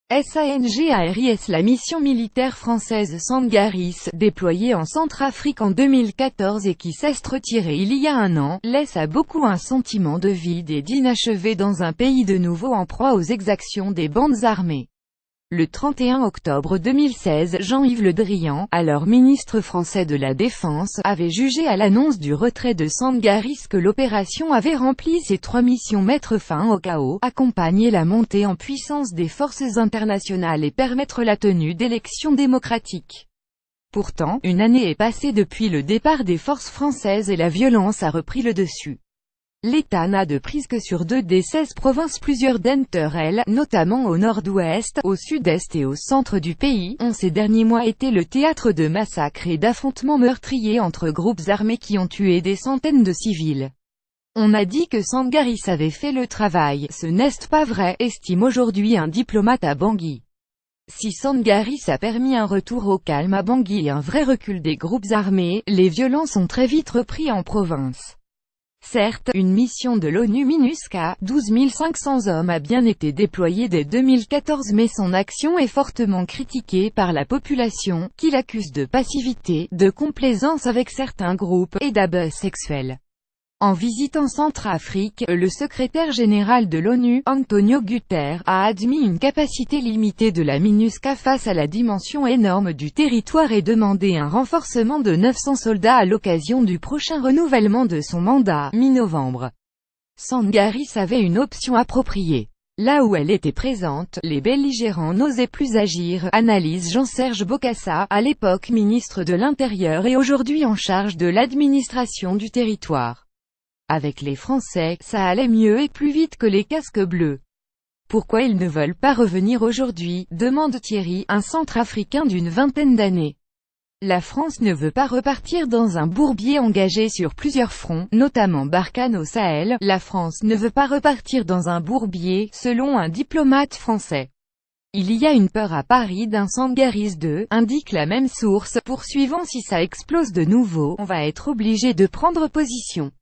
SANGARIS. La mission militaire française Sangaris, déployée en Centrafrique en 2014 et qui s'est retirée il y a un an, laisse à beaucoup un sentiment de vide et d'inachevé dans un pays de nouveau en proie aux exactions des bandes armées. Le 31 octobre 2016, Jean-Yves Le Drian, alors ministre français de la Défense, avait jugé à l'annonce du retrait de Sangaris que l'opération avait rempli ses 3 missions: mettre fin au chaos, accompagner la montée en puissance des forces internationales et permettre la tenue d'élections démocratiques. Pourtant, une année est passée depuis le départ des forces françaises et la violence a repris le dessus. L'État n'a de prise que sur 2 des 16 provinces. Plusieurs d'entre elles, notamment au nord-ouest, au sud-est et au centre du pays, ont ces derniers mois été le théâtre de massacres et d'affrontements meurtriers entre groupes armés qui ont tué des centaines de civils. On a dit que Sangaris avait fait le travail, ce n'est pas vrai, estime aujourd'hui un diplomate à Bangui. Si Sangaris a permis un retour au calme à Bangui et un vrai recul des groupes armés, les violences ont très vite repris en province. Certes, une mission de l'ONU MINUSCA, 12 500 hommes, a bien été déployée dès 2014, mais son action est fortement critiquée par la population, qui l'accuse de passivité, de complaisance avec certains groupes, et d'abus sexuels. En visitant Centrafrique, le secrétaire général de l'ONU, Antonio Guterres, a admis une capacité limitée de la MINUSCA face à la dimension énorme du territoire et demandé un renforcement de 900 soldats à l'occasion du prochain renouvellement de son mandat, mi-novembre. Sangaris avait une option appropriée. Là où elle était présente, les belligérants n'osaient plus agir, analyse Jean-Serge Bokassa, à l'époque ministre de l'Intérieur et aujourd'hui en charge de l'administration du territoire. Avec les Français, ça allait mieux et plus vite que les casques bleus. Pourquoi ils ne veulent pas revenir aujourd'hui, demande Thierry, un Centrafricain d'une vingtaine d'années. La France ne veut pas repartir dans un bourbier engagé sur plusieurs fronts, notamment Barkhane au Sahel. La France ne veut pas repartir dans un bourbier, selon un diplomate français. Il y a une peur à Paris d'un Sangaris 2, indique la même source, poursuivant: si ça explose de nouveau, on va être obligé de prendre position.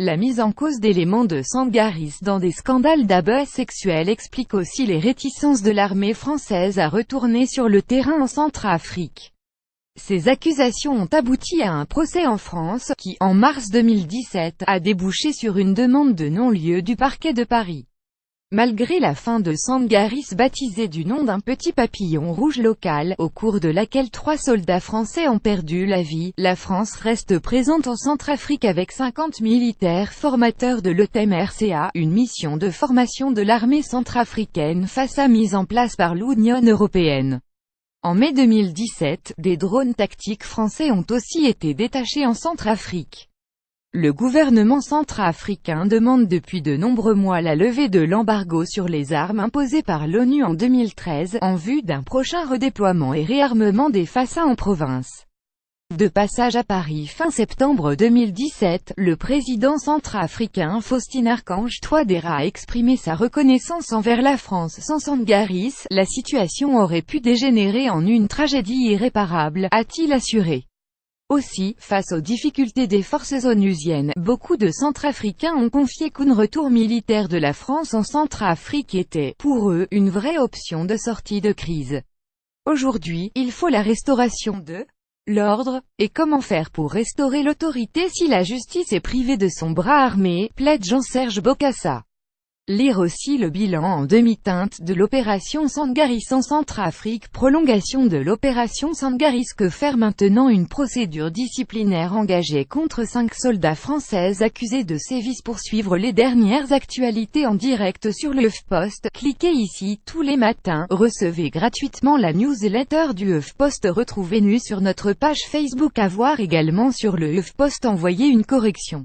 La mise en cause d'éléments de Sangaris dans des scandales d'abus sexuels explique aussi les réticences de l'armée française à retourner sur le terrain en Centrafrique. Ces accusations ont abouti à un procès en France, qui, en mars 2017, a débouché sur une demande de non-lieu du parquet de Paris. Malgré la fin de Sangaris, baptisé du nom d'un petit papillon rouge local, au cours de laquelle 3 soldats français ont perdu la vie, la France reste présente en Centrafrique avec 50 militaires formateurs de l'EUTM-RCA, une mission de formation de l'armée centrafricaine mise en place par l'Union européenne. En mai 2017, des drones tactiques français ont aussi été détachés en Centrafrique. Le gouvernement centrafricain demande depuis de nombreux mois la levée de l'embargo sur les armes imposé par l'ONU en 2013, en vue d'un prochain redéploiement et réarmement des FASA en province. De passage à Paris fin septembre 2017, le président centrafricain Faustin-Archange Touadéra a exprimé sa reconnaissance envers la France. Sans Sangaris, la situation aurait pu dégénérer en une tragédie irréparable, a-t-il assuré. Aussi, face aux difficultés des forces onusiennes, beaucoup de Centrafricains ont confié qu'un retour militaire de la France en Centrafrique était, pour eux, une vraie option de sortie de crise. Aujourd'hui, il faut la restauration de l'ordre, et comment faire pour restaurer l'autorité si la justice est privée de son bras armé, plaide Jean-Serge Bokassa. Lire aussi le bilan en demi-teinte de l'opération Sangaris en Centrafrique. Prolongation de l'opération Sangaris. Que faire maintenant? Une procédure disciplinaire engagée contre 5 soldats français accusés de sévices. Pour suivre les dernières actualités en direct sur le HuffPost, cliquez ici. Tous les matins, recevez gratuitement la newsletter du HuffPost. Retrouvez-nous sur notre page Facebook. À voir également sur le HuffPost. Envoyez une correction.